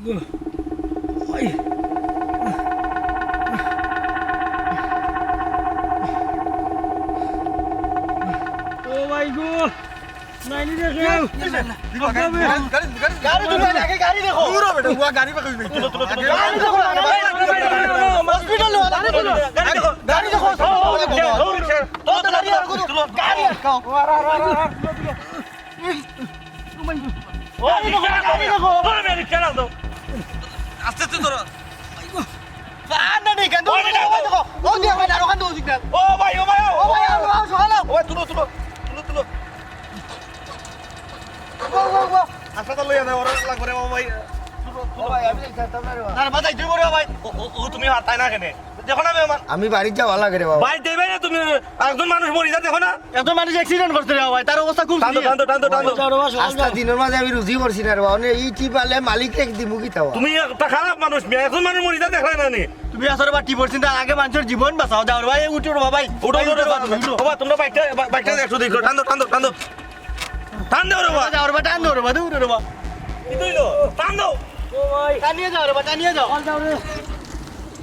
ওই ও ভাই গো নাইনি দেখো গাড়ি তুমি আগে গাড়ি দেখো পুরো বেটা হুয়া গাড়ি পা কই তুলো তুলো গাড়ি দেখো হসপিটাল গাড়ি দেখো তো গাড়ি আর কো গাড়ি আটকাও ও গাড়ি দেখো মেরে চালা দাও আস্তে আস্তে ধরো না নেই কেন দেখো ও দিয়া ভাই দাঁড়ো কেন সিগন্যাল ও ভাই সকালে ও তুলো তুলো তুলো তুলো ও হাসপাতাল লইয়া যাও ওরা লাগবে রে ভাই ও ভাই আমি যাইতাম না রে আরে বাজাই তুই বড় ভাই ও তুমি হাতাই না কেন দেখো না মেহমান আমি বাড়ির যাওয়া লাগে রে বাবা ভাই দেবে না তুমি একজন মানুষ মরে যা দেখো না এত মানুষ অ্যাক্সিডেন্ট করতে রে ভাই তার অবস্থা খুব টান্দো আজকে দিনের মাঝে আমি রুজি করছি না রে বাবা ই কি পালে মালিক রেখ দিমু কি তাও তুমি একটা খারাপ মানুষ একজন মানুষ মরে যা দেখলাই না নি তুমি আসলে বা টিপরছিন তার আগে মানুষের জীবন বাঁচাও যাও ভাই উঠো রে ভাই ওটা বাবা তোমরা বাইকটা দেখো দেখো টান্দো টান্দো রে বাবা যাও রে ভাই টান রে ভাই দূর রে ভাই কি কইলো টান্দো ও ভাই টানিয়ে যাও রে ভাই টানিয়ে যাও যাও রে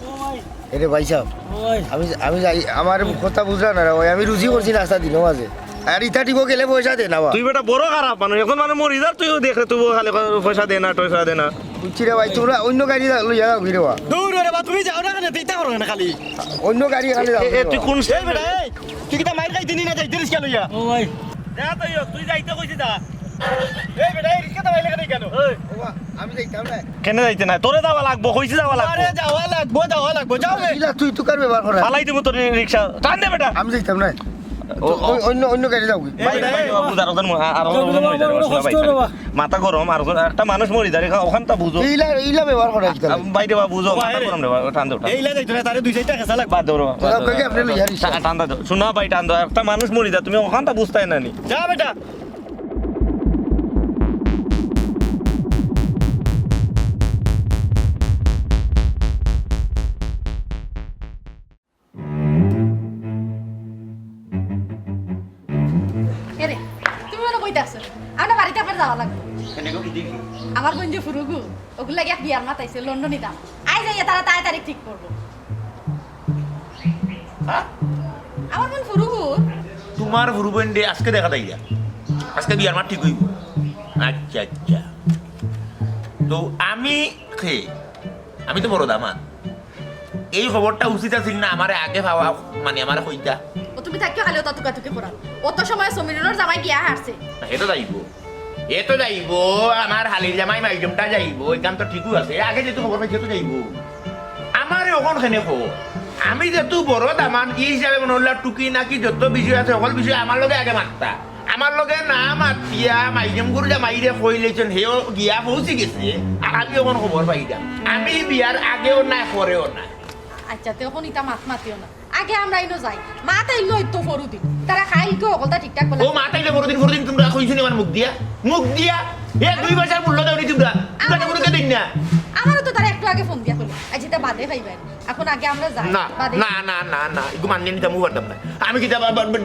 ও ভাই এরে ভাই সাহেব ওই আমি যাই আমার কথা বুঝলা না রে ভাই আমি রুজি করছি না আজকে দিনের মাঝে আর ইটা টিপো গেলে পয়সা দে না বা তুই বেটা বড় খারাপ মানুষ এখন মানে মরি যা তুইও দেখে তুই খালি পয়সা দে না টয়সা দে না বুঝছি রে ভাই তোমরা অন্য গাড়ি লইয়া যাও কি রে বা দূর রে ভাই তুমি যাও না কেন তুই তা করো না খালি অন্য গাড়ি খালি যাও তুই কোন এই বেটা এই তুই কি তা মাইর খাই দিনি না যাইতে রিস্কা লইয়া ও ভাই যা তুই যাইতে কইছিস দা এই বেটা এই রিস্কা তা মাইর খাই কেন আমি যাইতাম না কেন যাইতে না তোরে যাওয়া লাগবো কইছি যাওয়া আরে যাওয়া লাগবো যাও রে ইলা তুই তো কার ব্যবহার করা ফালাই দিব তোর রিকশা টান দে বেটা আমি যাইতাম না অন্য গাড়ি যাও কি মাথা গরম আর একটা মানুষ মরি দাঁড়ি ওখান তা বুঝো ইলা ব্যবহার করা আজকাল বাইরে বা বুঝো মাথা গরম রে টান দে এই লাগে তুই তারে 2 টাকা চালাক বাদ দৌড়ো কাকে আপনি লইয়া রিক্সা টান দা শোনা ভাই টান দো একটা মানুষ মরি দা তুমি ওখান তা বুঝতাই না নি যা বেটা এরে তুমি মনে কইতে আসছো আমরা বাড়িতে আবার যাওয়া লাগবে আমার বোন যে ফুরুগু ওগুলো লাগে বিয়ার মাথাইছে লন্ডনে দাম আই যাইয়া তারা তাড়াতাড়ি ঠিক করবো আমার বোন ফুরুগু তোমার ভুরুবেন্ডে আজকে দেখা দেয় আজকে বিয়ার মার ঠিক হইব আচ্ছা আচ্ছা তো আমি তো বড় দামান এই খবরটা উচিত আছে না আমার আগে ভাবা মানে আমার কইতা ও তুমি থাকিও খালি অত তুকাতুকি করাল অত সময় সমীরনের জামাই গিয়া হারছে এ তো যাইব আমার হালির জামাই মাইজমটা যাইব এখান তো ঠিকই আছে আগে যেহেতু খবর পাইছে তো যাইব আমার ওখান খেনে খবর আমি যেহেতু বড় দামান ই হিসাবে মনে হল টুকি নাকি যত বিষয় আছে সকল বিষয় আমার লগে আগে মাত্তা আমার লগে না মাতিয়া মাইজম গুরু জামাইরে কইলেছেন হেও গিয়া পৌঁছে গেছে আর আমি ওখান খবর পাইলাম আমি বিয়ার আগেও নাই পরেও নাই আচ্ছা তখন ইটা মাত মাতিও না আগে আমরা ইনো যাই মা তাই লই তো ফরু দিন তারা খাইল তো অকলটা ঠিকঠাক বলে ও মাতাইলে বড়দিন তোমরা কইছো নি আমার মুখ দিয়া এ 2 বছর মূল্য দাও নি তোমরা তোমরা দিন না আমারও তো তারা একটু আগে ফোন দিয়া কইলো আজ এটা বাদে খাইবেন এখন আগে আমরা যাই না বাদে না ইগু মাননি নিতে মুখ করতাম না আমি কি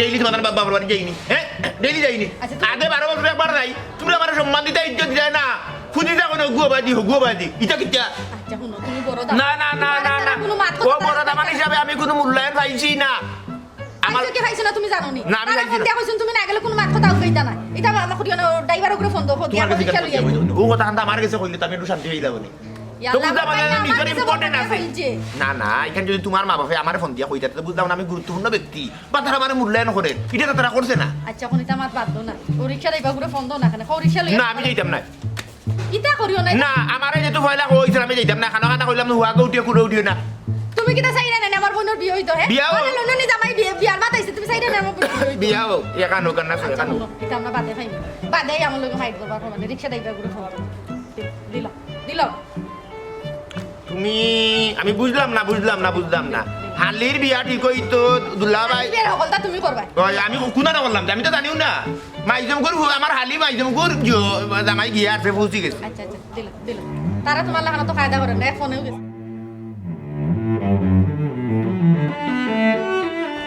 ডেইলি তোমাদের বাবার বাড়ি যাইনি হ্যাঁ ডেইলি যাইনি আগে 12 বছর একবার নাই তোমরা আমার সম্মান দিতে ইজ্জত দিতে না খুদি যা কোনো গুয়াবাদি এটা কিটা আচ্ছা শুনো তুমি বড় দাম না ও বড় দামান হিসাবে আমি কোনো মূল্যায়ন পাইছি না আমার কি খাইছ না তুমি জানো নি না আমি খাইছি না কইছুন তুমি না গেলে কোনো মাত কথা কইতা না এটা আমার খুদিও না ড্রাইভার উপরে ফোন দাও দিয়া পরীক্ষা লইয়া ও কথা আন্দা আমার কাছে কইলে আমি একটু শান্তি হইলা বনি তো বুঝা মানে নিজের ইম্পর্টেন্ট আছে না এখানে যদি তোমার মা বাবা আমার ফোন দিয়া কইতা তো বুঝলাম না আমি গুরুত্বপূর্ণ ব্যক্তি বা তারা আমার মূল্যায়ন করে এটা তো তারা করছে না আচ্ছা কোন এটা মাত বাদ দাও না পরীক্ষা ড্রাইভার উপরে ফোন দাও না কেন পরীক্ষা লইয়া না আমি যাইতাম না ইটা করিও না না আমারে যেহেতু ভয়লা কইছিল আমি যাইতাম না খানা কইলাম হুয়াকে উঠিয়ে কুড়ে উঠিও না তুমি কি তা চাইরা না আমার বোনের বিয়ে হইতো হে বিয়া বলে লন্ডনে জামাই বিয়ার মাথাইছে তুমি চাইরা না আমার বোনের বিয়ে হইতো বিয়া হোক একানো কান্না করে একানো এটা আমরা বাদে খাইব বাদে আমার লগে মাইট করবা মানে রিকশা ড্রাইভার উপরে ফোন দিল তুমি আমি বুঝলাম না হালির বিয়া ঠিক হইতো দুলাভাই বিয়ের হলটা তুমি করবা আমি কোনা না বললাম আমি তো জানিও না মাইজম কর আমার হালি মাইজম কর জামাই গিয়া আছে পৌঁছে গেছে আচ্ছা দিল তারা তোমার লাগানো তো ফায়দা করে না ফোনেও গেছে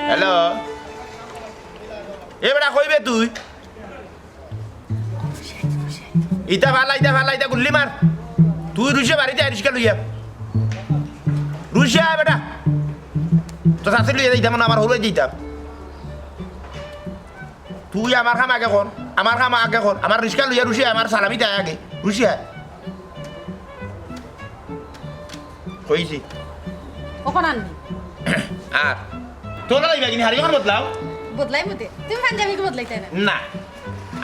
হ্যালো এবারে কইবে তুই ইটা ভালা গুল্লি মার তুই রুশিয়া বাড়িতে রিক্সা লইয়া রুশিয়া বেটা তো শাশুড়ি লইয়া যাইতাম না আমার হলে যাইতাম তুই আমার খাম আগে কর আমার খাম আগে কর আমার রিক্সা লইয়া রুশিয়া আমার সালামি দেয় আগে রুশিয়া কইছি কখন আনবি আর তোলা যাইবা কিনি হারি আমার বদলাও বদলাই মতে তুমি পাঞ্জাবিকে বদলাইতে না না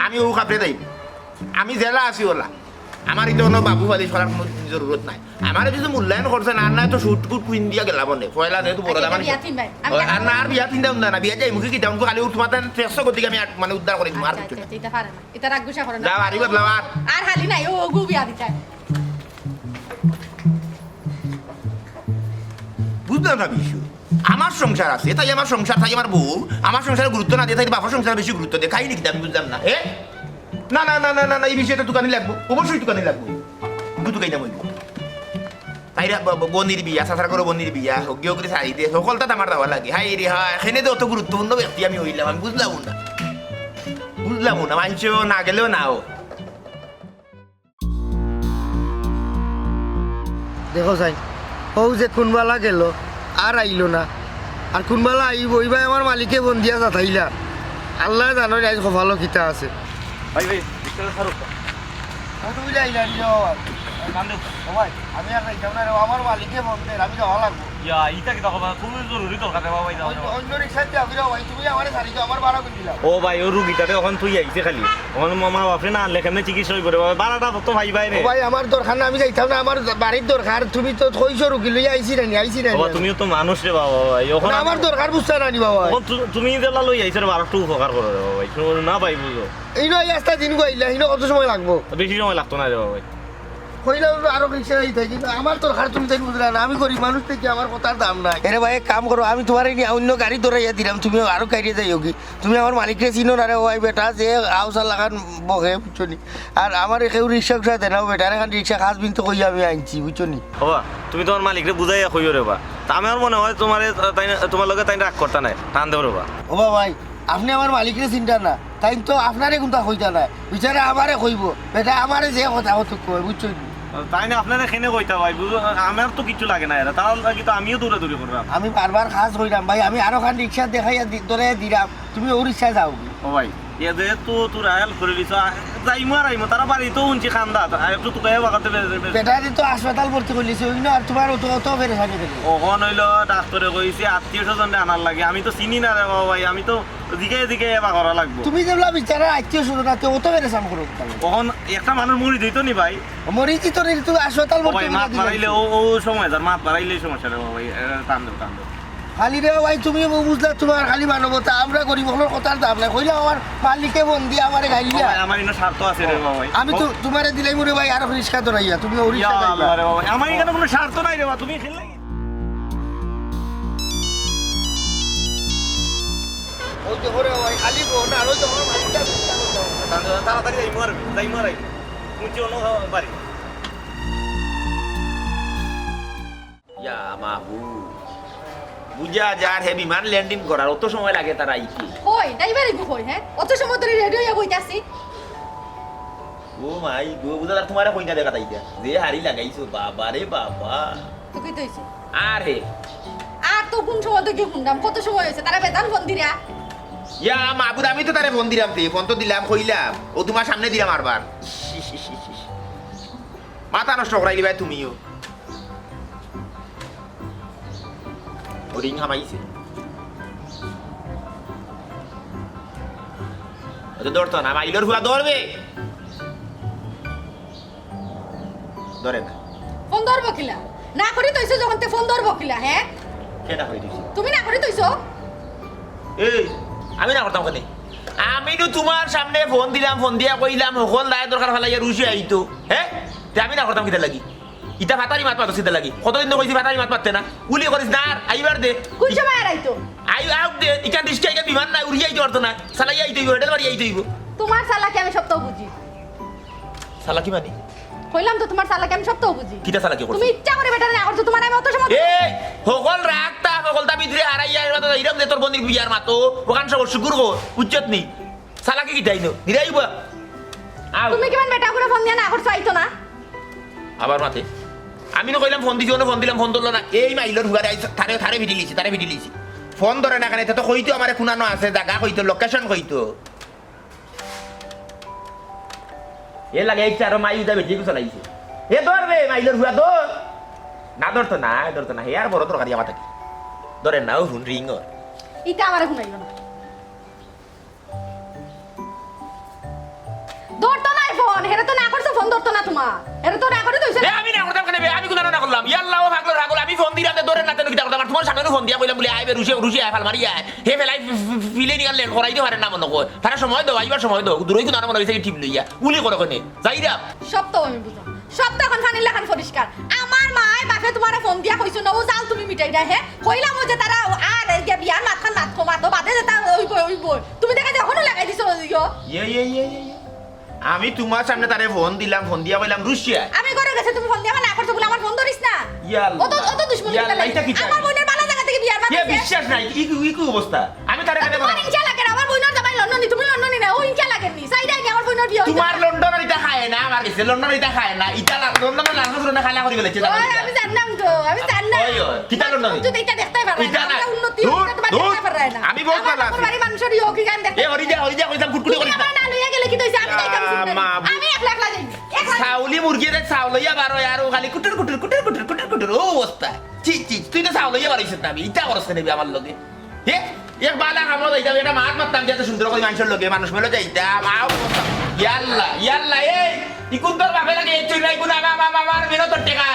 আমি ও কাপড়ে যাই আমি জেলা আছি ওলা আমার এটা কোনো বাবু বালি করার কোনো জরুরত নাই আমার যদি মূল্যায়ন করছে না না তো শুট কুট কুইন দিয়া গেলাম নে পয়লা যেহেতু বড় দাম বিয়া তিন ভাই আর না আর বিয়া তিনটা না বিয়া যাই মুখে কি দাম খালি তোমাদের 300 কোটি আমি মানে উদ্ধার করে দিম আর কিছু না এটা পারে না এটা রাগ গুছা করে না যাও হারি বদলাও আর হালি নাই ও গু বিয়া দিতে বুঝলাম না বিষয় আমার সংসার আছে তাই আমার সংসার তাই আমার বউ আমার সংসারে গুরুত্ব না দিয়ে তাই বাবার সংসারে বেশি গুরুত্ব দেয় খাই নাকি আমি বুঝলাম না না না না না না না এই বিষয়টা দোকানে লাগবো অবশ্যই দোকানে লাগবো দুটো খাই দাম তাই বনির বিয়া সাসার করে বনির বিয়া হগিও করে শাড়ি দিয়ে সকলটা আমার দেওয়া লাগে হাই রে হ্যাঁ এখানে তো অত গুরুত্বপূর্ণ ব্যক্তি আমি হইলাম আমি বুঝলাম না মানুষও না গেলেও নাও দেখো চাই ও যে কোনবালা গেল আর আইলো না আর কোনবালা আইব ওইবাই আমার মালিকে বন্দিয়া যাথাইলা আল্লাহ জানো আজ ভালো কিতা আছে ভাই রিক্সাটা ছাড়ো তুমি যাইলা ভাই আমি আর যাইতাম না আমার মালিকে বন্ধে আমি যাওয়া লাগবো ইয়া ইটা কি দেখো তুমি জরুরি দরকার রে বাবা যাও অন্য রিক্সায় যাবি ভাই তুমি আমার সারি আমার ভাড়া করে দিলা ও ভাই ও রুগীটাতে এখন তুই আইছে খালি এখন মামা বাপরে না আনলে কেমনে চিকিৎসা হইব রে বাবা বারাটা তো ভাই ভাই রে ভাই আমার দরকার না আমি যাইতাম না আমার বাড়ির দরকার তুমি তো কইছো রুগী লইয়া আইছি না বাবা তুমিও তো মানুষ রে বাবা ভাই এখন না, আমার দরকার বুঝতে না নি বাবা এখন তুমি যেলা লই আইছে রে বারোটা উপকার করো রে বাবা ভাই শুনো না ভাই বুঝো এই নয় আস্তা দিন গইলা এই কত সময় লাগবো বেশি সময় লাগতো না রে বাবা ভাই কইলাম আরো রিক্সা যাইতে কিন্তু আমার দরকার তুমি তাই বুঝলা না আমি গরিব মানুষ থেকে আমার কথার দাম নাই আরে ভাই এক কাম করো আমি তোমার এই অন্য গাড়ি ধরাইয়া দিলাম তুমি আরো গাড়ি যাইও কি তুমি আমার মালিককে চিনো না রে ভাই বেটা যে আউসার লাগান বহে বুঝছনি আর আমার কেউ রিক্সা উঠা দেনাও বেটার এখন রিক্সা খাস বিন তো কই আমি আনছি বুঝছনি বাবা তুমি তোমার মালিকরে বুঝাইয়া কইও রে বা তা আমার মনে হয় তোমার লগে তাই রাগ করতা নাই টান দেও রে বা ও ভাই আপনি আমার মালিকের চিন্তা না তাই তো আপনারে কোনটা কইতা নাই বিচারে আমারে কইব বেটা আমারে যে কথা হতো কই বুঝছনি তাই না আপনারা খেনে কইতা ভাই বুঝো আমার তো কিছু লাগে না এরা তাহলে লাগি তো আমিও দূরে দূরে করলাম আমি বারবার খাস হইলাম ভাই আমি আরো খান রিক্সা দেখাইয়া ধরে দিলাম তুমি ও রিক্সায় যাও ও ভাই এ যে তোর আয়াল করে দিছ যাইমো আর আইমো তারা বাড়ি তো উনছি খান্দা একটু তোকে বাগাতে বেটারে তো হাসপাতাল ভর্তি করলিছে ওই আর তোমার অত অত পেরেছানি দিলি ওখন হইলো ডাক্তারে কইছে আত্মীয় স্বজনে আনার লাগে আমি তো চিনি না রে বাবা ভাই আমি তো দিকে দিকে এবার করা লাগবো তুমি যেগুলা বিচারা আত্মীয় স্বজন আছে অত পেরেছান করো ওখন একটা মানুষ মরি দিত নি ভাই মরিছি তো তুই হাসপাতাল ও ভর্তি ভাই মাত মারাইলে ও সময় যার মাত মারাইলেই সমস্যা রে বাবা ভাই টান দেব খালি রে ভাই তুমি বুঝলা তোমার খালি মানবতা আমরা গরিব হলোর কথার দাম নাই কইলে আমার মালিকে বন্দি আমারে গাইলিয়া আমার ইনো স্বার্থ আছে রে বাবা ভাই আমি তো তোমারে দিলাই মুরে ভাই আরো রিক্সা ধরাইয়া তুমি ও ইয়া রিক্সা আল্লাহ রে বাবা আমার এখানে কোনো স্বার্থ নাই রে বাবা তুমি খেললে ওই তো করে ভাই খালি বল না ওই তো আমার মালিকটা তাড়াতাড়ি যাই মারাই মুচি অন্য বাড়ি ইয়া মাহবু বুঝা যার হে বিমান ল্যান্ডিং করার অত সময় লাগে তার আইতে কই ড্রাইভারই গো কই হ্যাঁ অত সময় ধরে রেডি হইয়া বইতাছি ও মাই গো বুঝা তার তোমারে কইনা দেখা তাইতা যে হারি লাগাইছো বাবা রে বাবা তো কই তইছে আর হে আর তো কোন সময় তো কি শুনলাম কত সময় হইছে তারা বেদান ফোন দিরা ইয়া মাহবুব আমি তো তারে ফোন দিলাম ফোন তো দিলাম কইলাম ও তোমার সামনে দিলাম আরবার মাথা নষ্ট করাইলি ভাই তুমিও ও রিং হামাইছে ওটা ধরতো না মাইলোর হুয়া ধরবে ধরে না ফোন ধরবো কিলা না করি তইছো যখন তে ফোন ধরবো কিলা হ্যাঁ কেটা হয়ে দিছি তুমি না করি তইছো এই আমি না করতাম ওখানে আমি তো তোমার সামনে ফোন দিলাম ফোন দিয়া কইলাম সকল দায় দরকার ফেলাইয়া রুশি আইতো হ্যাঁ তে আমি না করতাম কিতা লাগি ইটা ভাতারি মাত পাতো সিধা লাগি কতদিন তো কইছি ভাতারি মাত পাতে না উলি করিস না আর আইবার দে কোন সময় আর আইতো আউ দে ইকান দিশকে ইকা বিমান না উড়ি আইতে পারতো না সালাই আইতে হইব হেডের বাড়ি আইতে হইব তোমার চালাকি আমি সব তো বুঝি সালা কি মানে কইলাম তো তোমার চালাকি আমি সব তো বুঝি কিটা সালা কি করছ তুমি ইচ্ছা করে বেটা না করছো তোমার আমি অত সময় এই সকল রাখতা সকলটা ভিতরে হারাইয়া এর ইরম দে তোর বন্দির বিয়ার মাতো ওখান সব শুকুর গো উচ্চত নি সালা কি কিটাইনো নিরাইব আউ তুমি কিমান বেটা করে ফোন দিয়া না করছো আইতো না আবার মাতে আমি না কইলাম ফোন দিছি ফোন দিলাম ফোন ধরলো না এই মাইলর হুয়ারে থারে ভিডি লিছি ফোন ধরে না কেন এটা তো কইতো আমারে খুনানো আছে জায়গা কইতো লোকেশন কইতো এ লাগে এই চার মাই উদা বেজি কুছ লাইছে এ ধরবে মাইলর হুয়া ধর না ধরতো না হে আর বড় তরকারি আমার থাকি ধরে নাও ফোন রিং ইটা আমারে শুনাইব না ধরতো না ফোন হেরে তো না করছো ফোন ধরতো না তোমার হেরে তো না করে দইছে এ আমি না করতাম কেন আমি কোন না করলাম ইয়াল্লাহ পাগল আমি ফোন দিলাম ধরে না তেন কিটা করতাম তোমার সামনে ফোন দিয়া কইলাম বলে আইবে রুশি আই ফাল মারি আয় হে ফেলাই ফিলে নিগাল লেন করাই দি পারে না মনে কই তারা সময় দাও আইবার সময় দাও দূরই কোন না মনে হইছে ঠিক লইয়া উলি করে কোনে যাইরা সব তো আমি বুঝলাম সব তো এখন ফানিল লেখান পরিষ্কার আমার মাই বাপে তোমারে ফোন দিয়া কইছো না ও জাল তুমি মিটাই দা হে কইলাম ও যে তারা আর গিয়া বিয়ার মাথান মাথো বাদে যে তা ওই তুমি দেখা এখনো লাগাই দিছো ইয়ে আমি তোমার সামনে তারে ফোন দিলাম ফোন দিয়া কইলাম রুশিয়া আমি করে গেছে তুমি ফোন দিয়া না করছো বলে আমার ফোন ধরিস না অত দুশমনি আমার বোনের বালা জায়গা থেকে বিয়ার কে মাথান বিশ্বাস নাই কি অবস্থা আমি তারে কেন তোমার ইনশা লাগে না, আমার বোনের জামাই লন্ডনে তুমি লন্ডনে না ও ইনশা লাগেনি সাইডাই নি আমার বোনের বিয়ে হইছে তোমার লন্ডনের ইটা খায় না আমার কাছে লন্ডনের ইটা খায় না ইটা লন্ডনের লাঙ্গা শুনে খালা করে গেছে আমি জানলাম তো আমি জানলাম ওই কিটা লন্ডনে তুই এটা দেখতে পারবে ইটা না না। আমরা উন্নতি হইছে তোমার দেখতে পারবে না আমি বহুত ভালো আছি। আমার বাড়ি মানুষের ইও কি গান দেখতে এ হরি যা কইতাম কুটকুটি করিস না না লইয়া গেলে কি দইছে আমি যাইতাম মা, আমি একলা একলা যাই একলা সাউলি মুরগিরে সাউলইয়া বারো আর খালি কুটুর ও অবস্থা চি তুই তো সাউলইয়া বারইছ না আমি ইটা করছ নেবি আমার লগে হে এক বালা কামড় যাইতাম এটা মাত মারতাম যেতে সুন্দর করে মানুষের লগে মানুষ মেলে যাইতাম আও ইয়াল্লা এই ইকুন তোর বাপে লাগে তুই নাই গুনা আমার মেনো তোর টাকা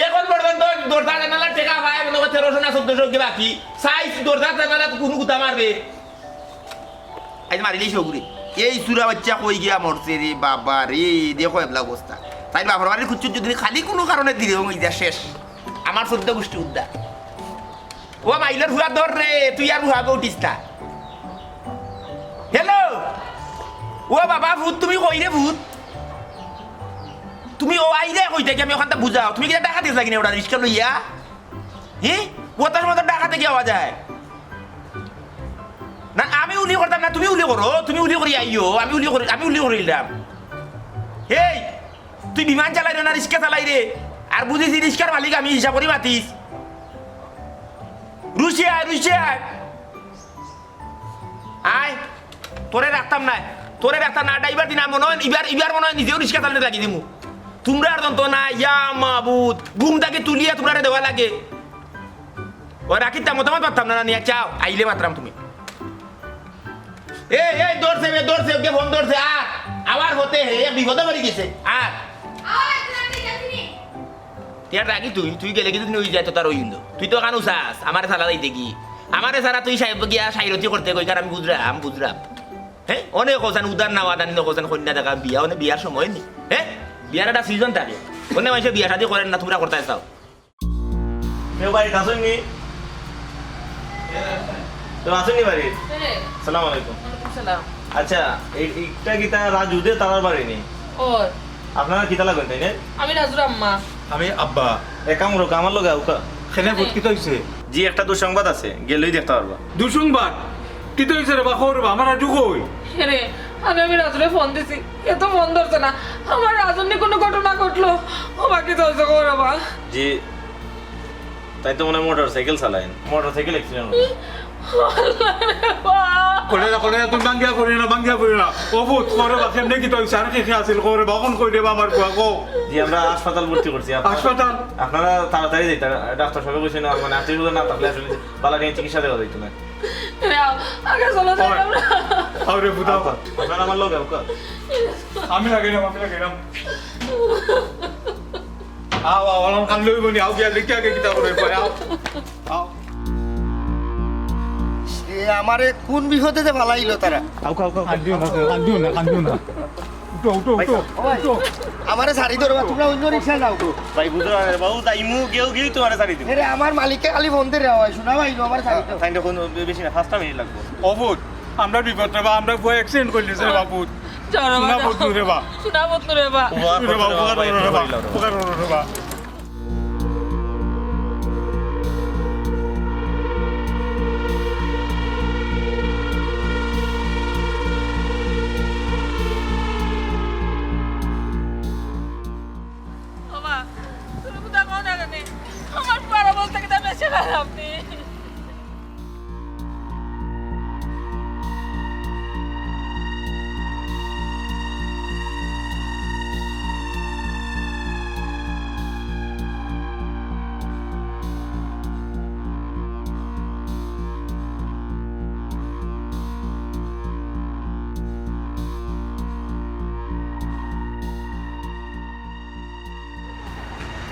এখন পর্যন্ত দরজা জানালা টাকা পায় মনে করছে 1300 না 1400 কি বাকি সাইজ দরজা জানালা কোন গুতা মারবে আজ মারিলেই সগুরি এই সুরা বাচ্চা কই গিয়া মরছে রে বাবা রে দেখো এবলা অবস্থা তাই বাবার বাড়ির খুঁজছো যদি খালি কোনো কারণে দিলে ইদা শেষ আমার 14 গোষ্ঠী উদ্দা ও মাইলের হুয়া ধর রে তুই আর হুয়া উঠিস না হ্যালো ও বাবা ভূত তুমি কই রে ভূত তুমি ও আইলে কইতে কি আমি ওখানটা বুঝাও তুমি কি টাকা দিছ লাগি না ওটা রিস্কা লইয়া হ্যাঁ ওটার মতো টাকাতে কি হওয়া যায় না আমি উলি করতাম না তুমি উলি করো তুমি উলি করি আইও আমি উলি করিলাম এই তুই বিমান চালাই না রিস্কা চালাই রে আর বুঝিস রিস্কার মালিক আমি হিসাব করি মাতিস রুশিয়া আয় তোরে রাখতাম না ড্রাইভার দিন মনে হয় ইবার মনে হয় নিজেও রিস্কা চালাতে লাগি দিমু তোমরা আর তো না ইয়া মাবুদ ঘুম থেকে তুলিয়া তোমরা দেওয়া লাগে ও রাখিতাম মতামত পারতাম না নিয়ে চাও আইলে মাত্রাম তুমি এই দৌড়ছে ওকে ফোন ধরছে আর আবার হতে হে বিপদে পড়ে গেছে আর তিয়ার রাখি তুই গেলে কিন্তু ওই যায় তো তার ওইল তুই তো কানু চাস আমার সালা যাইতে কি আমার সারা তুই গিয়া সাইরতি করতে কই কারণ আমি বুঝরাম হ্যাঁ অনেক কোসান উদার না ওয়াদানি কোসান কন্যা দেখা বিয়া অনেক বিয়ার সময় নি হ্যাঁ বিয়ার একটা সিজন থাকে অনেক মানুষের বিয়া শাদি করেন না তোমরা করতে চাও কেউ বাড়িতে আসেননি তো আসেননি বাড়ি সালাম আলাইকুম আচ্ছা এইটা কিতা রাজুদে তারার বাড়ি নেই আপনারা কিতা লাগবেন তাই না আমি রাজুর আম্মা আমি আব্বা একাম রোক আমার লোক আউকা খেনে ভূত কি হইছে জি একটা দুঃসংবাদ আছে গেলেই দেখতে পারবা দুসংবাদ কি হইছে রে বা খবর বা আমার রাজু কই রে আমি রাজুরে ফোন দিছি এত ফোন ধরছে না আমার রাজুর নিয়ে কোনো ঘটনা ঘটলো ও বাকি তো হয়েছে গো বাবা জি তাই তো মনে হয় মোটরসাইকেল চালায়েন মোটরসাইকেল অ্যাক্সিডেন্ট করে না তুমি বাঙ্গিয়া করি না ও ভূত করে বা কেমনে কি হইছে আর কি আছিল করে বা কোন কই দেবা আমার বুয়া গো জি আমরা হাসপাতাল ভর্তি করছি হাসপাতাল আপনারা তাড়াতাড়ি যেতে ডাক্তার সাহেব বলছেন মানে আত্মীয় না থাকলে আসলে বালা নিয়ে চিকিৎসা দেওয়া যাইতো না আগে চলো যাই আমরা আরে ভূত আপনারা আমার লোক আউকা আমি লাগাইলাম আও আও কান লইব নি আও গিয়া লিখা কে কিতা করে আও আও আমারে কোন বিপদে যে ভালাইলো তারা কান্দিও না উঠো আমারে ছাড়ি ধরবা তোমরা অন্য রিক্সা যাও তো ভাই বুঝো বাবু তাই মু গেও গিয়ে তোমার ছাড়ি দিব আরে আমার মালিককে খালি ফোন দিয়ে হয় শোনা ভাই আমার ছাড়ি দাও ফাইন্ড কোন বেশি না 5টা মিনিট লাগবে অবুত আমরা বিপদ রে বা আমরা বই অ্যাক্সিডেন্ট করলি রে বাবু শোনা বদু রে বা শোনা বদনু রে বা উপকার রে বা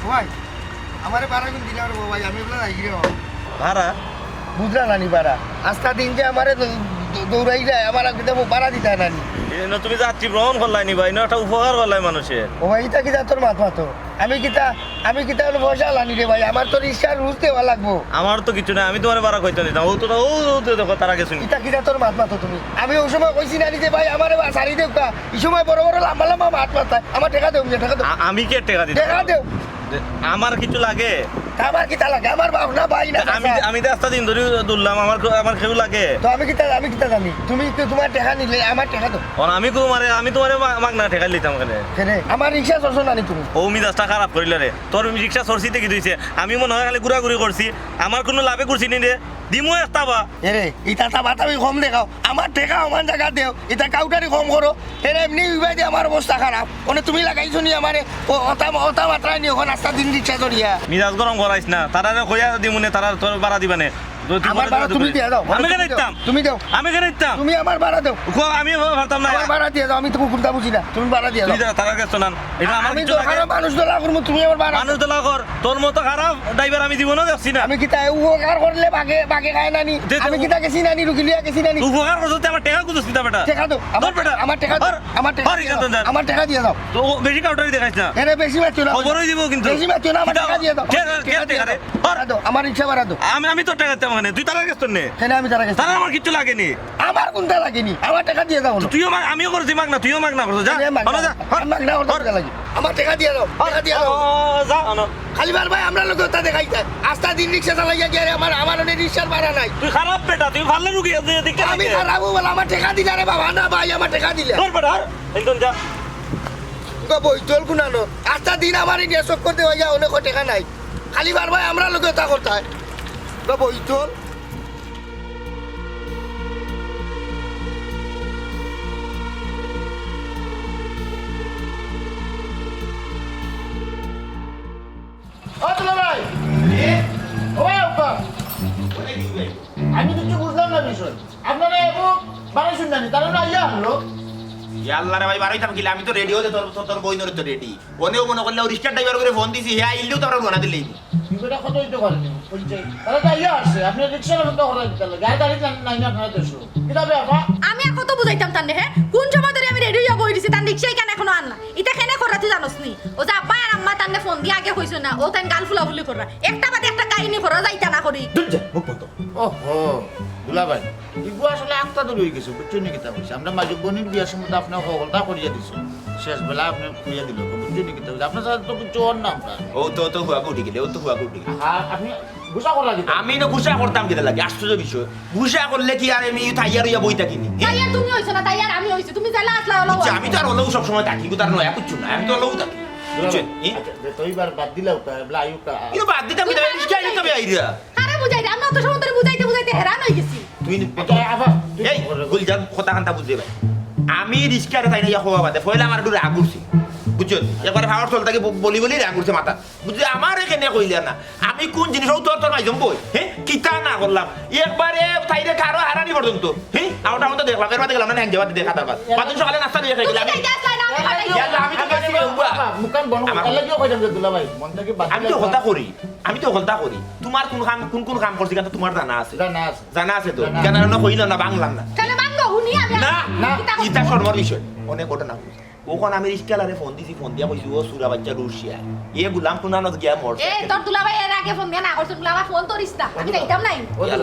ভাই আমারে বারা কোন দিলা রে ভাই আমি বলা যাই রে ভাড়া বুঝলা নানি বারা আস্তা দিন যে আমারে দৌড়াই যায় আমার কিন্তু বারা দিতা নানি এনে তুমি যাত্রী ভ্রমণ করলাই নি ভাই না একটা উপকার করলাই মানুষের ও ভাই এটা কি তোর মাথা তো আমি কিতা হলো পয়সা লানি রে ভাই আমার তো রিক্সার রুজ দেওয়া লাগবো আমার তো কিছু না আমি তোমার ভাড়া কইতে দিতাম ও তো দেখো তারা গেছে এটা কিতা তোর মাথা তো তুমি আমি ওই সময় কইছি নানি যে ভাই আমার সারি দেও কা এই সময় বড় বড় লম্বা লম্বা মাছ মাথা আমার টাকা দেও টাকা দেও আমি কে টাকা দিতাম টাকা দেও আমার কিছু লাগে আমার কিতা লাগে আমার বাপ না ভাই না আমি তো রাস্তা দিন ধরে দুললাম আমার কেউ লাগে তো আমি কিতা জানি তুমি তো তোমার টাকা নিলে আমার টাকা দাও আমি তোমার মাগনা ঠেকা দিতাম কেনে আমার রিক্সা চলছো নানি তুমি ও মিজাজটা খারাপ করিলে রে তোর রিক্সা সরছিতে কি দিয়েছে আমি মনে হয় খালি ঘুরাঘুরি করছি আমার কোনো লাভে করছি নি রে দিমো একটা বা এরে ইটা টাকা তুমি কম দেখাও আমার টাকা আমার জায়গা দেও এটা কাউটারি কম করো এরে এমনি বিবাই দিয়ে আমার অবস্থা খারাপ মানে তুমি লাগাইছো নি আমারে ওটা মাত্রায় নি ওখানে রাস্তা দিন রিক্সা ধরিয়া মিজাজ গরম করাইস না তারা কইয়া দিমুনে তারা তোর ভাড়া দিবানে আমার ভাড়া তুমি দিয়ে দাও আমি কেন দিতাম তুমি দাও আমি কেন দিতাম তুমি আমার ভাড়া দাও আমি ভাবতাম না আমার ভাড়া দিয়ে দাও আমি তো কোনটা বুঝি না তুমি ভাড়া দিয়ে তুই দাও তারা গেছো না এটা আমার আমি কিছু তো লাগে খারাপ মানুষ দলা করবো তুমি আমার ভাড়া মানুষ দলা কর তোর মতো খারাপ ড্রাইভার আমি দিব না দেখছি না আমি কি তাই উপকার করলে বাগে খায় নানি আমি কি তা গেছি নানি রুগিলিয়া গেছি নানি উপকার করছ আমার টাকা কুদুস দিতা বেটা টাকা দাও ধর বেটা। আমার টাকা দাও আমার টাকা ধর, দিয়ে ধর, দাও। ধর। আমার টাকা দিয়ে দাও তো ও বেশি কাউটারি দেখাইছ না এরে বেশি মারছো না খবরই দিব কিন্তু বেশি মারছো না আমার টাকা দিয়ে দাও কে টাকা রে ভাড়া দাও আমার রিক্সা ভাড়া দাও আমি তো টাকা দিতাম মানে তুই তারা গেছ নে কেন আমি তারা গেছি তারা আমার কিছু লাগেনি আমার কোনটা লাগেনি আমার টাকা দিয়ে দাও না তুইও আমিও করছি মাগ না তুইও মাগ না করছ যা হলো যা মাগনা করতে লাগে আমার টাকা দিয়ে দাও টাকা দিয়ে দাও যা অন খালি বার ভাই আমরা লোক ওটা দেখাইতে আস্তা দিন রিক্সা চালাইয়া গিয়ে আমার অনেক রিক্সার ভাড়া নাই তুই খারাপ বেটা তুই ভালো রুগী দেখতে আমি খারাপ বলে আমার টাকা দিলা রে বাবা না ভাই আমার টাকা দিলা ধর বেটা একদম যা বই চল কুনানো আস্তা দিন আমার ইন্ডিয়া সব করতে হয়ে যায় অনেক টাকা নাই খালি বার ভাই আমরা লোক ওটা করতে হয় বই চল আমি কিছু বুঝলাম না বিষয় আপনারা এবং মানে শুনলেন তারা না ইয়া হলো আল্লাহ রে ভাই বাড়াইতাম কিলা আমি তো রেডি হতে তোর বই নরে তো রেডি ওনেও মনে করলে রিক্সা ড্রাইভার করে ফোন দিছি হ্যাঁ ইল্লেও তো আমরা রোনা দিলেই বিষয়টা কত হইতে পারেনি পরিচয় তারা তো ইয়া আসছে আপনি রিক্সার মতো করা দিতে লাগে গাড়ি গাড়ি নাই না আপনারা দেশ কিভাবে আপা আমি আর কত বুঝাইতাম তান্নে হ্যাঁ কোন সময় ধরে আমি রেডি হইয়া বই দিছি তান রিক্সাই কেন এখনো আন না এটা কেন করা তুই জানোস নি ও যে আব্বা আর আম্মা তান্নে ফোন দিয়ে আগে কইছো না ও তান গাল ফুলাফুলি করা একটা বাদে একটা কাহিনী করা যাইতা না করি ওহো দুলা ভাই ইগু আসলে একটা দূর হয়ে গেছে বুঝছেন নি কিতা হইছে আমরা মাঝে বনির বিয়ার সময় আপনি হলতা করিয়া দিছো শেষ বেলা আপনি করিয়া দিল বুঝছেন নি কিতা হইছে আপনার সাথে তো কিছু অন্য না আমরা ও তো হুয়া উঠি গেলে ও তো হুয়া উঠি গেলে আপনি গুসা করা দিতে আমি না ঘুষা করতাম কিটা লাগে আশ্চর্য বিষয় ঘুষা করলে কি আর আমি থাইয়ার হইয়া বইতা কিনি তাই আর তুমি হইছো না তাই আর আমি হইছি তুমি যাইলা আসলা হলো আচ্ছা, আমি তো আর ওলাও সবসময় থাকি তার নয়া কুচ্ছু না আমি তো ওলাও থাকি বুঝছেন তো এইবার বাদ দিলাও কা বলা আয়ুকা কিন্তু বাদ দিতাম কিন্তু রিক্সা নিতে হবে আইরা আরে বুঝাই আমি অত সময় ধরে বুঝাইতে হেরান হই গেছি তুই আবা এই গুলজার কথা কান্তা বুঝতে ভাই আমি রিক্সারে তাই না ইয়া হওয়া বাদে ফয়লা আমার একটু রাগ উঠছি বুঝছেন একবারে ভাওয়ার চল তাকে বলি বলি রাগ উঠছে মাথা বুঝলি আমার এখানে কইলে না আমি কোন জিনিস তোর মাইজম বই হ্যাঁ কিতা না করলাম একবারে তাইরে কারো হারানি পর্যন্ত হ্যাঁ আউটা মতো দেখলাম এর বাদে গেলাম না যাবাতে দেখা তারপর বাদ সকালে নাস্তা দিয়ে খাই গেলাম তুমি যাইতে আসলা না আমি পাঠাই ইয়াল্লা, আমি তো গেছি উবা। মুকান বন লাগিও কইতাম যে দুলা ভাই মন থেকে বাদ আমি তো হলতা করি তোমার কোন কাম করছি কিন্তু তোমার জানা আছে জানা আছে তো কেন না কইল না বাংলাম না তাহলে মানগো হুনি আমি না ইটা শর্মার বিষয় অনেক ঘটনা ওখানে আমি রিস্কালারে ফোন দিছি ফোন দিয়া কইছি ও সুরা বাচ্চা রুশিয়া এ গুলাম টুনানত গিয়া মরছে এই তোর দুলাভাই এর আগে ফোন দিয়া না করছ দুলাভাই ফোন তোরিস না আমি যাইতাম নাই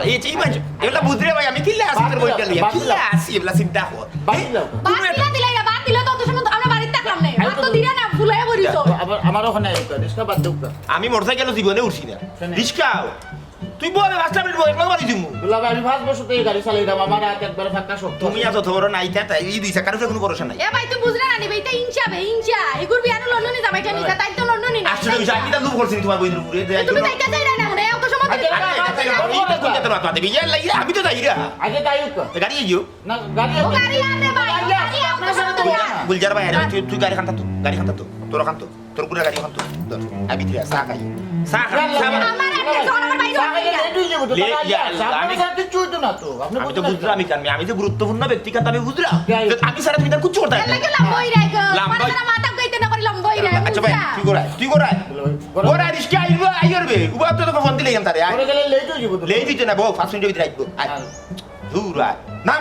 এই চিই বাজ এলা বুঝরে ভাই আমি কিল্লা আসি তোর বইটা লিয়া কিল্লা আসি এলা চিন্তা কর বাদ দিলাও বাদ দিলা বাদ দিলে তো অত সময় আমরা বাড়িতে থাকলাম না বাদ তো দিরা না ফুলাইয়া পড়িছো আবার আমার ওখানে আয়ুকা রিস্কা বাদ দেউকা আমি মোটরসাইকেল জীবনে উঠছি না রিস্কাও তুই বলে রাস্তা মিট বই একলা বাড়ি দিমু দুলা ভাই আমি 5 বছর থেকে গাড়ি চালাইতাম আমার হাত একবার ফাঁকা শক্ত তুমি এত ধরো নাই তাই এই দুই চাকার কোনো ভরসা নাই এ ভাই তুই বুঝরা না নিবে এটা ইনচা এগুর বিয়ানো লন্ডনে যাবাই কেন এটা তাই তো লন্ডনে না আসলে বিষয় আমি তো লুপ করছি তোমার বইয়ের উপরে তুমি যাইতে চাই না মনে অত সময় আমি তো যাইরা আগে আয়ুকা গাড়ি যাইও না গাড়ি ও গাড়ি আর রে ভাই গাড়ি আপনার সাথে তো গুলজার ভাই তুই গাড়ি খান্ত তোর খান্ত তোর পুরা গাড়ি খান্ত তোর আমি তুই চা খাই চা খাই আমার একটা জন আমার বাইরে আমি তো বুঝলাম আমি যে গুরুত্বপূর্ণ ব্যক্তি কান্ত আমি বুঝলাম আমি সারা তুমি তার কুচ্ছু করতে লাগে লম্বই রে গো মাথা কইতে না করি লম্বই রে আচ্ছা ভাই তুই করাই ওরা রিস্কে আইবো আইরবে উবা তো তোকে ফোন দিলে এখান তারে ঘরে গেলে লেট হয়ে যাবো তো। লেই দিতে না বউ 5 মিনিটের ভিতরে আইবো দূর আয় না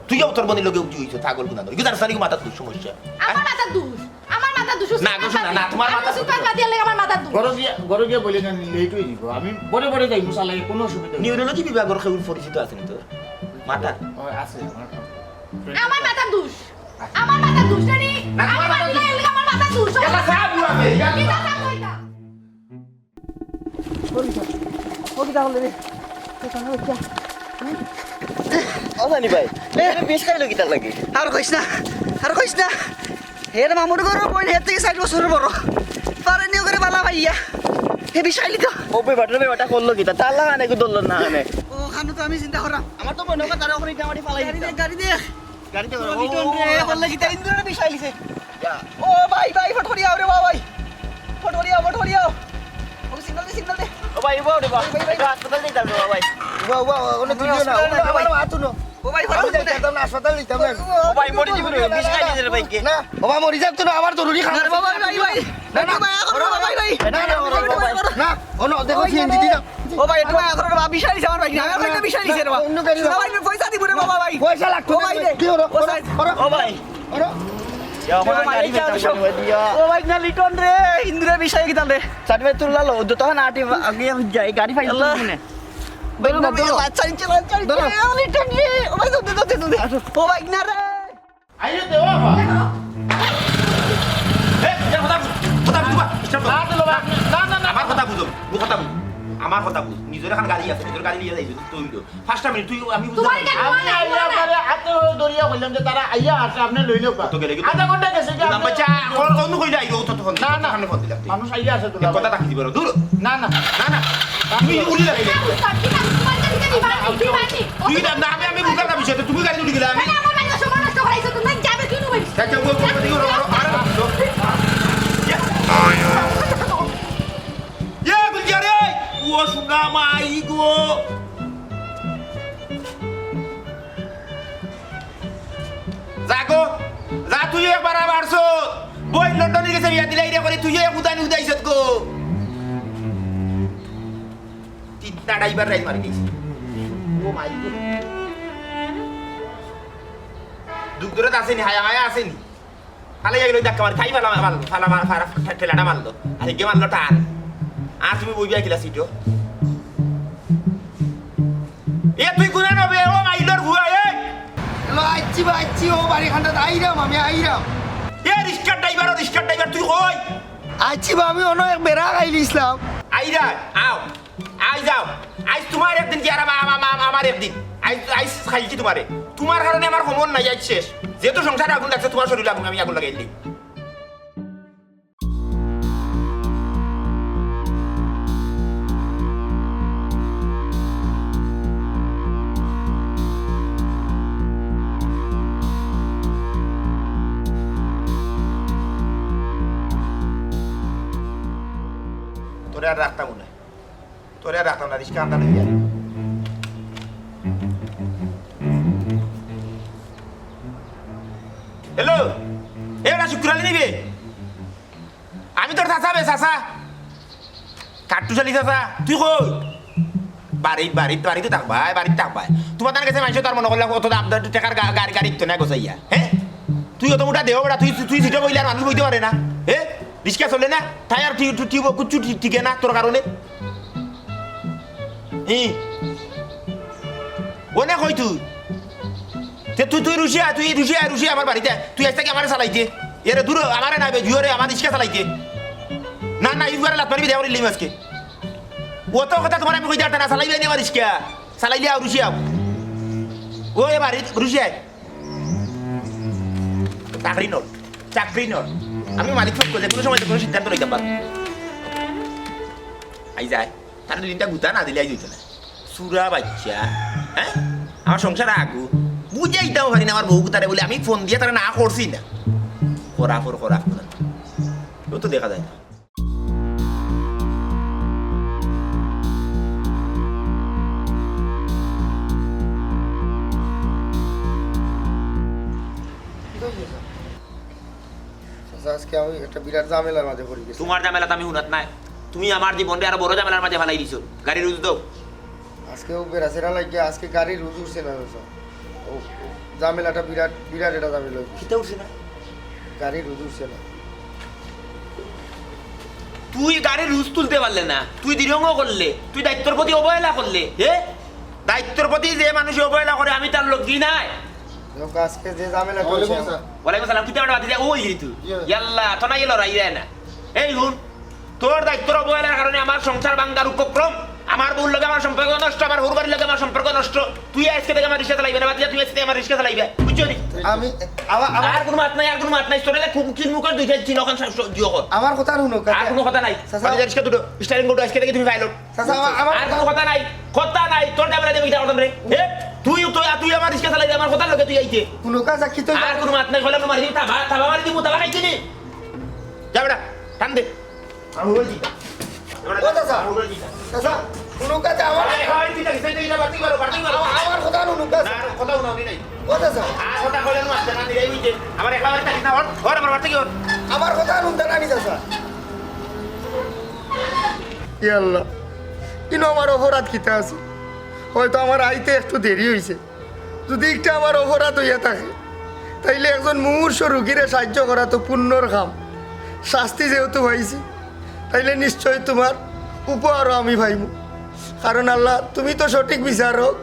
তুই যাও তোর বন্ধুর লগে উঠি হইছো ছাগল গুনা ধরে গুজার সারি মাথা তুই সমস্যা আমার মাথার দোষ আমার মাথার দোষ না, গো, শোনা, না, তোমার মাথার দোষ। সুপার বাদিয়া লাগে আমার মাথার দোষ ঘরে গিয়ে বলে না লেট হয়ে যাবো আমি বড় বড় যাই মশালা কোনো অসুবিধা নেই। নিউরোলজি বিভাগের কেউ পরিচিত আছে নি তোর মাথা ও, আছে আমার আমার মাথার দোষ আমার মাথার দোষ রে না, তোমার মাথার দোষ। আমার মাথার দোষ এলা সাব উড়াবে কি কথা কইতা অজানি ভাই বেশ খাইলো কি তার লাগে আর কইস না হের মামুর ঘর বইন হের থেকে 60 বছরের বড় পারে নিও করে বালা ভাইয়া হে বিষাইলি তো ও বেটা করলো কি তার লাগা নাই দল না আনে ও খানো তো আমি চিন্তা করা আমার তো মনে হয় তার ওখানে গাড়ি ফালাই গাড়ি দে গাড়িতে ও লিটন রে বললে কি তাই ইন্দ্রে বিষাইলিছে ও ভাই ফটফড়িয়া রে ভাই ফটফড়িয়া ও সিগন্যাল দে ও ভাই হাসপাতাল দিতে যাবো ভাই ওনে তুই না আমার হাতুনো ও ভাই ফটফড়িয়া না হাসপাতাল দিতে না ও ভাই মরে যাবে বিষ খাই দিতে ভাইকে না ও ভাই মরি যাক তো না আমার জরুরি খাবার আরে ভাই না ও না দেখো সিএনজি দিনা ও ভাই একটু মায়া করে বাবা বিষাইছে আমার ভাই না আমি একটা বিষাইছে রে বাবা অন্য গাড়ি না ভাই পয়সা দিব রে বাবা ভাই পয়সা লাগতো ও ভাই রে কি হলো ও ভাই ও ভাই না লিটন রে ইন্দ্রে বিষয় কি তাহলে সার্টিফিকেট তুললালো তো তখন আটি আগে আমি যাই গাড়ি ফাইল তুলনে বেলু না বেলু চালি লিটন রে ও ভাই দে ও ভাই না রে আইরে দে ও বাবা এ যা কথা বুঝবা আমার কথা বুঝো আমার কথা বুঝ নিজের এখন গাড়ি আছে নিজের গাড়ি নিয়ে যাইছো তুই তো 5টা মিনিট তুই আমি বুঝতে তোমার পারি কেন আমি আইয়া পরে হাতে দরিয়া কইলাম যে তারা আইয়া আসে আপনি লই লও তো গেলে কি আধা ঘন্টা গেছে যে নাম বাচ্চা অন্য কইলা আইরো তো তখন না, না। সামনে ফোন দিলাম মানুষ আইয়া আসে তো কথা রাখি দিবো দূর না না তুমি উড়ি লাগাইলে তোমার কাছে দিবানি তুই না আমি বুঝলাম না বিষয়টা তুমি গাড়ি উড়ি দিলা আমি আমার মাইনা সময় নষ্ট করাইছো তুমি যাবে কি নই আচ্ছা ও দিও আর ইয়া গুলজারে ও সুগা মাই গো যাগো যা তুই একবার আবারছ বই লন্ডনে গেছে বিয়া দিলাই রে করে তুই উদানি উদাইছত গো তিনটা ড্রাইভার রাইড মারি দিস ও মাই গো দুঃখ দূরে আসেনি হায়া আসেনি তাহলে গেল ধাক্কা মারি খাই ফালা ঠেলাটা মারলো আর গে মারলো টান আর তুমি বইবি আইকিলা সিটো এ তুই কোনে নবে ও মাইলর ভুয়া এ আচ্ছি ও বাড়ি খান্ডা আইরাম আমি আইরাম এ রিস্কার ড্রাইভার তুই কই আচ্ছি আমি অনেক বেড়া গাইলি ইসলাম আইরা আও আই যাও আজ তোমার একদিন কি আর আমার একদিন আইস খাইছি তোমার কারণে আমার সমন নাই আজ শেষ যেহেতু সংসারে আগুন লাগছে তোমার শরীরে আগুন আমি আগুন লাগাই দিই তোরে আর রাখতাম না রিস্কা আনতে লইয়া হ্যালো এটা শুক্রালি নিবে আমি তোর চাচা কাট্টু চালি চাচা তুই কই বাড়িতে থাকবাই তোমার তার কাছে মানুষ তার মনে করলে কত দাম টাকার গাড়ি তো না গোসাইয়া হ্যাঁ তুই অত মোটা দেহ বেড়া তুই সিটে বইলে আর মানুষ বইতে পারে না হ্যাঁ রিস্কা চলে না তাই আর কুচ্ছু ঠিকে না তোর কারণে অনেক হয় তুই রুশিয়া আমার বাড়িতে তুই আজ থেকে আমার চালাইতে এর দূর আমারে না জুয়ারে আমার রিস্কা চালাইতে না ইউগারে লাত মারবি দেওয়ার লিম আজকে অত কথা তোমার আমি কই দিতে না চালাইবে নি আমার রিস্কা চালাইলে আর রুশিয়া ও এ বাড়ি রুশিয়া চাকরি নোট আমি মালিক ফোন করলে কোনো সময় কোনো সিদ্ধান্ত লইতে পারবো আই যায় তার দুদিনটা গুতা না দিলে আই দিত না সুরা বাচ্চা হ্যাঁ আমার সংসার আগু বুঝাই দাও পারি না আমার বউ তারে বলে আমি ফোন দিয়ে তারা না করছি না করা ও তো দেখা যায় না চাচা আজকে আমি একটা বিরাট ঝামেলার মাঝে পড়ে গেছি। তোমার ঝামেলা তো আমি শুনাত নাই, তুমি আমার জীবনটা আরো বড় ঝামেলার মাঝে ফেলাই দিছো। গাড়ি রুজ দাও। আজকেও বেড়াচেরা লাগিয়ে আজকে গাড়ি রুজ উঠছে না চাচা। ও ঝামেলাটা বিরাট বিরাট এটা ঝামেলা হয়েছে। খিতে উঠছে না, গাড়ি রুজ উঠছে না। তুই গাড়ির রুজ তুলতে পারলে না, তুই দৃঢ়ঙ্গ করলে, তুই দায়িত্বের প্রতি অবহেলা করলে। দায়িত্বের প্রতি যে মানুষ অবহেলা করে আমি তার লোক কি নাই। লোক আজকে যে ঝামেলা করছে ওয়ালাইকুম সালাম। কিতা বাতি যা ওই তুই ইয়াল্লা তো না লড়াই যায় না। এই হুন, তোর দায়িত্বের অবহেলার কারণে আমার সংসার ভাঙ্গার উপক্রম, আমার বউর লগে আমার সম্পর্ক নষ্ট, আমার হুরবাড়ির লগে আমার সম্পর্ক নষ্ট। তুই আজকে থেকে আমার রিক্সা চালাইবে না, বাদ তুই আজকে আমার রিক্সা চালাইবে, বুঝছো নি? আমি আমার আর কোনো মাত নাই, আর কোনো মাত নাই। তোরে খুব কিন মুখের দুই চার চিন ওখান জিও কর। আমার কথা শুনো আর কোনো কথা নাই। চাচা। বাড়ি রিক্সা দুটো স্টারিং করো, আজকে থেকে তুমি পাইলট। চাচা আমার আর কোনো কথা নাই, কথা নাই। তোর জামেলা দেবে এটা করতাম রে। তুই তুই তুই আমার রিক্সা চালাইবে, আমার কথা লগে তুই আইতে। কোনো কাজ কি তো আর কোনো মাত নাই, হলে মারি দিবি, তাবা মারি দিব, তাবা খাইছিনি। যা বেটা, টান দে। আমি বলছি ও চাচা চাচা কোনো কাজ আমার আমার কথা শুনো কাজ ও চাচা আমার কথা শুনতে নানি চাচা। ই আল্লাহ, কিন্তু আমার অপরাধ কিতা আছে? হয়তো আমার আইতে একটু দেরি হয়েছে। যদি একটা আমার অপরাধ হইয়া থাকে তাইলে একজন মুমূর্ষ রোগীরে সাহায্য করা তো পুণ্যর কাম। শাস্তি যেহেতু পাইছি তাইলে নিশ্চয় তোমার উপহারও আমি পাইব। কারণ আল্লাহ তুমি তো সঠিক বিচারক।